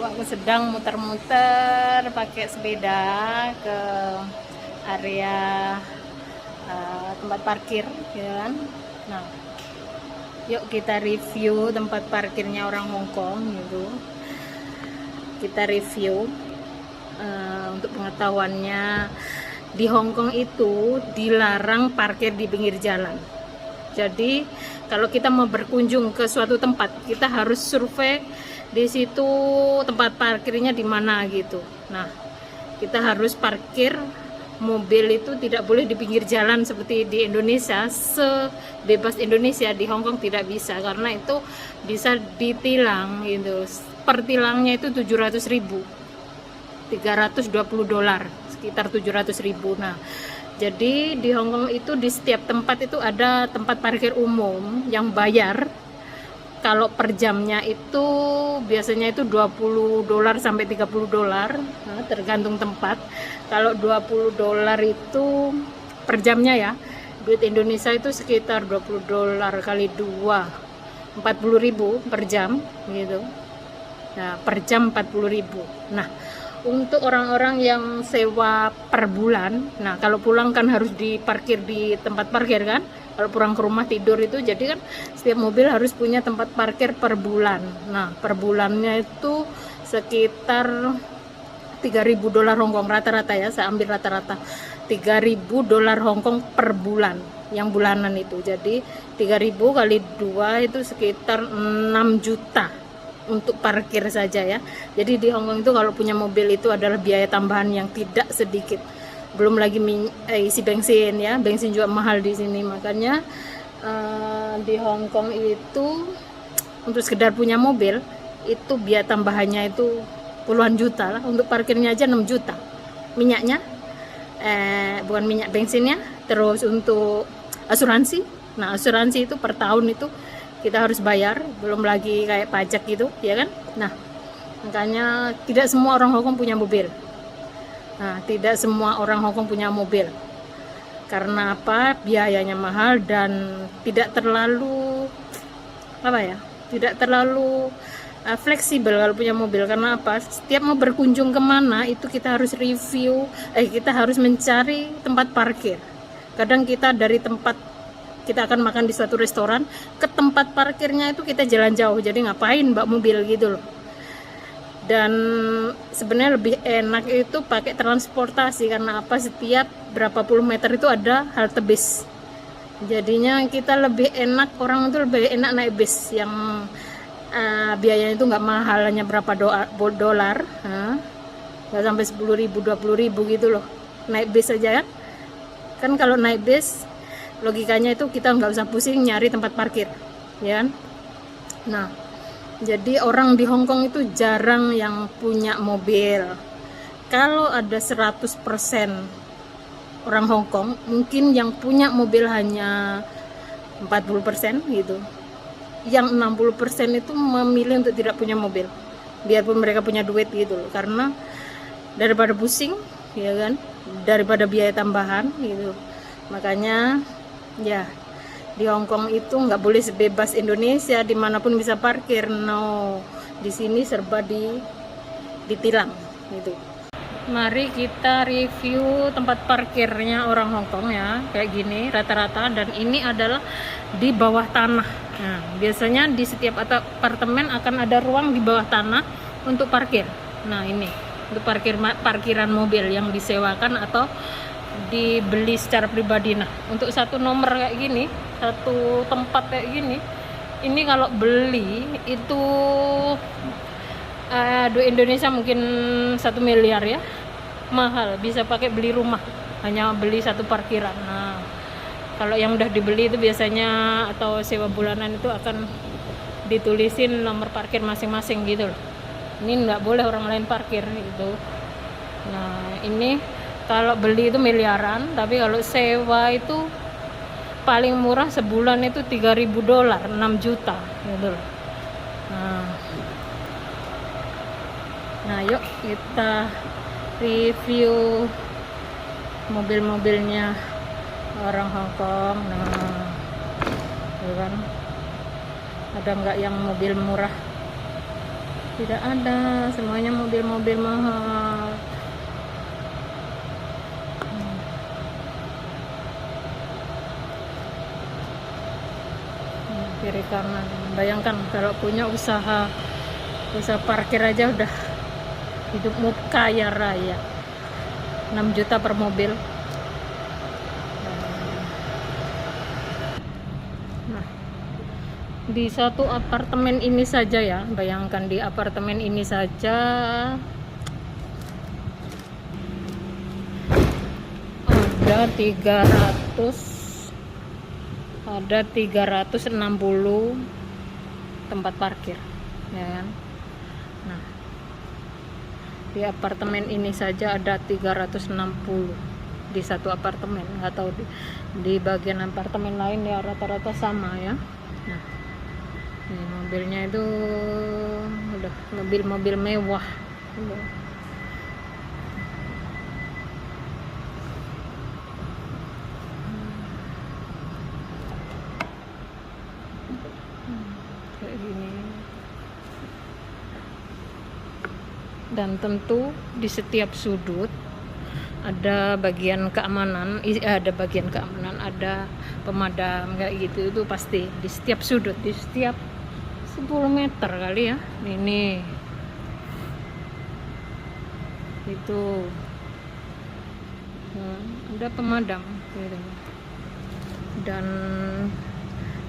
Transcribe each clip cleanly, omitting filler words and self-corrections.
aku sedang muter-muter pakai sepeda ke area tempat parkir, ya kan. Nah, yuk kita review tempat parkirnya orang Hong Kong gitu. Kita review untuk pengetahuannya, di Hong Kong itu dilarang parkir di pinggir jalan. Jadi kalau kita mau berkunjung ke suatu tempat, kita harus survei di situ tempat parkirnya di mana gitu. Nah, kita harus parkir mobil itu tidak boleh di pinggir jalan seperti di Indonesia, sebebas Indonesia. Di Hong Kong tidak bisa, karena itu bisa ditilang gitu. Per tilangnya itu 700.000, 320 dolar, sekitar 700.000. Nah, jadi di Hong Kong itu di setiap tempat itu ada tempat parkir umum yang bayar. Kalau per jamnya itu biasanya itu 20 dolar sampai 30 dolar, nah, tergantung tempat. Kalau 20 dolar itu per jamnya ya, duit Indonesia itu sekitar 20 dolar kali 2, 40.000 per jam gitu. Nah, per jam 40.000. Nah, untuk orang-orang yang sewa per bulan, nah kalau pulang kan harus diparkir di tempat parkir kan, kalau pulang ke rumah tidur itu, jadi kan setiap mobil harus punya tempat parkir per bulan. Nah, per bulannya itu sekitar 3.000 dolar Hongkong rata-rata ya, saya ambil rata-rata 3.000 dolar Hongkong per bulan, yang bulanan itu. Jadi 3.000 kali 2 itu sekitar 6 juta untuk parkir saja ya. Jadi di Hong Kong itu kalau punya mobil itu adalah biaya tambahan yang tidak sedikit. Belum lagi isi bensin ya, bensin juga mahal di sini. Makanya di Hong Kong itu untuk sekedar punya mobil itu biaya tambahannya itu puluhan juta lah. Untuk parkirnya aja 6 juta. Minyaknya bukan minyak, bensinnya. Terus untuk asuransi. Nah, asuransi itu per tahun itu kita harus bayar, belum lagi kayak pajak gitu, ya kan? Nah, makanya tidak semua orang Hong Kong punya mobil. Nah, tidak semua orang Hong Kong punya mobil. Karena apa? Biayanya mahal dan tidak terlalu Tidak terlalu fleksibel kalau punya mobil. Karena apa? Setiap mau berkunjung kemana itu kita harus review, kita harus mencari tempat parkir. Kadang kita dari tempat kita akan makan di suatu restoran, ke tempat parkirnya itu kita jalan jauh, jadi ngapain bawa mobil gitu loh. Dan sebenarnya lebih enak itu pakai transportasi, karena apa, setiap berapa puluh meter itu ada halte bis, jadinya kita lebih enak, orang itu lebih enak naik bis yang biayanya itu nggak mahal, hanya berapa dolar, nggak sampai 10.000, 20.000 gitu loh, naik bis aja kan. Kalau naik bis logikanya itu kita nggak usah pusing nyari tempat parkir, ya kan? Nah, jadi orang di Hong Kong itu jarang yang punya mobil. Kalau ada 100% orang Hong Kong, mungkin yang punya mobil hanya 40% gitu. Yang 60% itu memilih untuk tidak punya mobil, biarpun mereka punya duit gitu loh. Karena daripada pusing, ya kan? Daripada biaya tambahan gitu. Makanya ya, di Hong Kong itu nggak boleh sebebas Indonesia, dimanapun bisa parkir. No, di sini serba ditilang gitu. Mari kita review tempat parkirnya orang Hong Kong ya, kayak gini rata-rata. Dan ini adalah di bawah tanah. Nah, biasanya di setiap apartemen akan ada ruang di bawah tanah untuk parkir. Nah, ini untuk parkiran mobil yang disewakan atau dibeli secara pribadi. Nah, untuk satu nomor kayak gini, satu tempat kayak gini, ini kalau beli itu duit Indonesia mungkin 1 miliar ya, mahal, bisa pakai beli rumah, hanya beli satu parkiran. Nah, kalau yang udah dibeli itu biasanya atau sewa bulanan itu akan ditulisin nomor parkir masing-masing gitu loh. Ini nggak boleh orang lain parkir gitu. Nah, ini kalau beli itu miliaran, tapi kalau sewa itu paling murah sebulan itu 3.000 dolar, 6 juta gitu. Nah, yuk kita review mobil-mobilnya orang Hong Kong. Nah, ya kan? Ada nggak yang mobil murah? Tidak ada, semuanya mobil-mobil mahal. Kiri kanan. Bayangkan kalau punya usaha parkir aja udah hidupmu kaya raya. 6 juta per mobil. Nah, di satu apartemen ini saja ya, bayangkan di apartemen ini saja ada 360 tempat parkir, ya kan? Nah, di apartemen ini saja ada 360 di satu apartemen. Nggak tahu di bagian apartemen lain ya rata-rata sama ya. Nah, ini mobilnya itu udah mobil-mobil mewah. Kayak gini. Dan tentu di setiap sudut ada bagian keamanan, ada pemadam kayak gitu. Itu pasti di setiap sudut, di setiap 10 meter kali ya. Ini itu ada pemadam gitu. Dan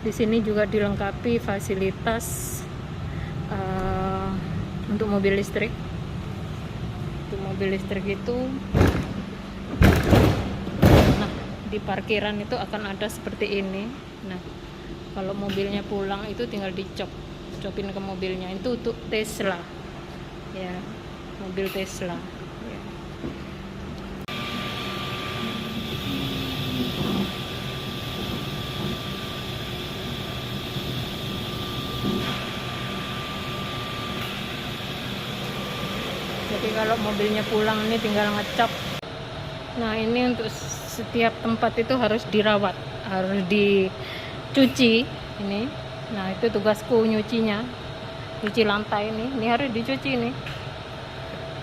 di sini juga dilengkapi fasilitas untuk mobil listrik. Untuk mobil listrik itu, nah di parkiran itu akan ada seperti ini. Nah, kalau mobilnya pulang itu tinggal dicopin ke mobilnya. Itu untuk Tesla ya, mobil Tesla ya. Jadi kalau mobilnya pulang ini tinggal ngecap. Nah, ini untuk setiap tempat itu harus dirawat, harus dicuci ini. Nah, itu tugasku nyucinya, cuci lantai ini harus dicuci ini.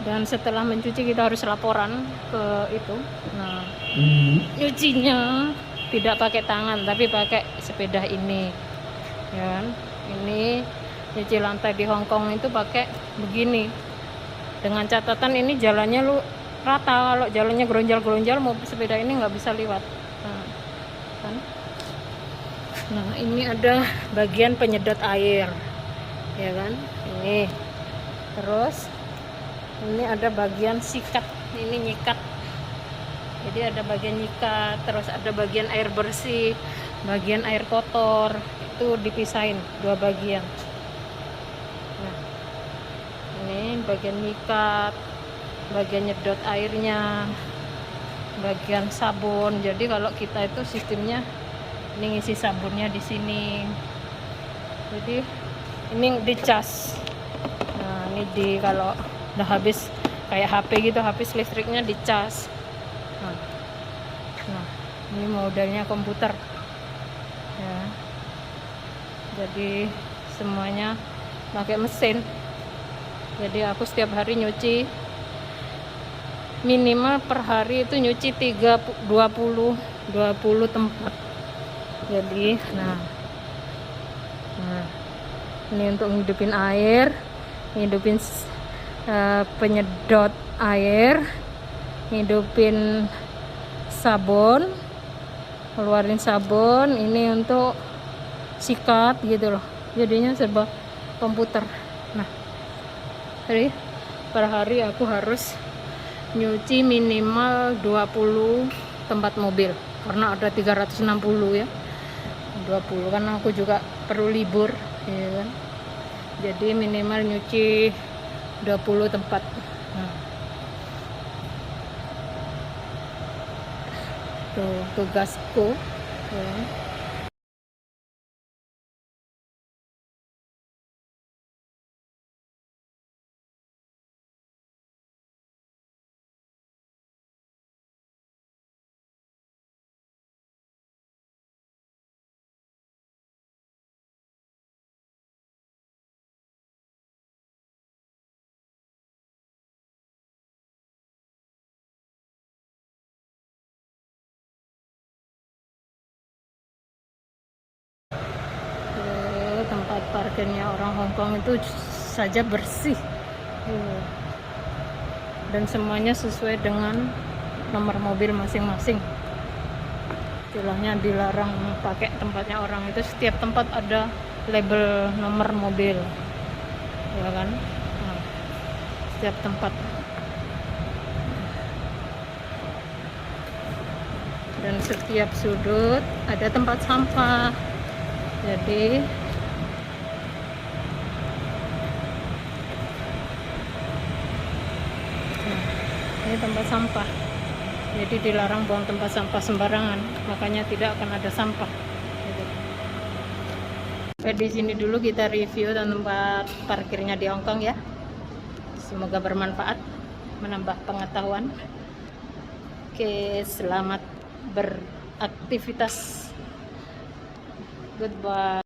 Dan setelah mencuci kita harus laporan ke itu. Nah, nyucinya tidak pakai tangan tapi pakai sepeda ini ya kan. Ini nyuci lantai di Hong Kong itu pakai begini, dengan catatan ini jalannya lu rata. Kalau jalannya geronjal-geronjal, mau sepeda ini nggak bisa lewat. Nah, kan? Nah, ini ada bagian penyedot air ya kan, ini. Terus ini ada bagian sikat, ini nyikat. Jadi ada bagian nyikat, terus ada bagian air bersih, bagian air kotor. Itu dipisahin dua bagian. Nah, ini bagian nyikat, bagian nyedot airnya, bagian sabun. Jadi kalau kita itu sistemnya ini ngisi sabunnya di sini. Jadi ini dicas. Nah, ini kalau udah habis kayak HP gitu, habis listriknya dicas. Nah, ini modelnya komputer ya. Jadi semuanya pakai mesin. Jadi aku setiap hari nyuci, minimal per hari itu nyuci 20 tempat. Jadi nah ini untuk ngidupin air, ngidupin penyedot air, ngidupin sabun, keluarin sabun. Ini untuk sikat gitu loh, jadinya serba komputer. Nah, jadi per hari aku harus nyuci minimal 20 tempat mobil karena ada 360 ya. 20 karena aku juga perlu libur ya kan. Jadi minimal nyuci 20 tempat. Nah, tuh tugasku ya. parkirnya orang Hong Kong itu saja bersih. Dan semuanya sesuai dengan nomor mobil masing-masing. Istilahnya dilarang pakai tempatnya orang itu, setiap tempat ada label nomor mobil, ya kan? Nah, setiap tempat. Dan setiap sudut ada tempat sampah. Jadi ini tempat sampah. Jadi dilarang buang tempat sampah sembarangan, makanya tidak akan ada sampah. Gitu. Oke, di sini dulu kita review tempat parkirnya di Hong Kong ya. Semoga bermanfaat, menambah pengetahuan. Oke, selamat beraktivitas. Goodbye.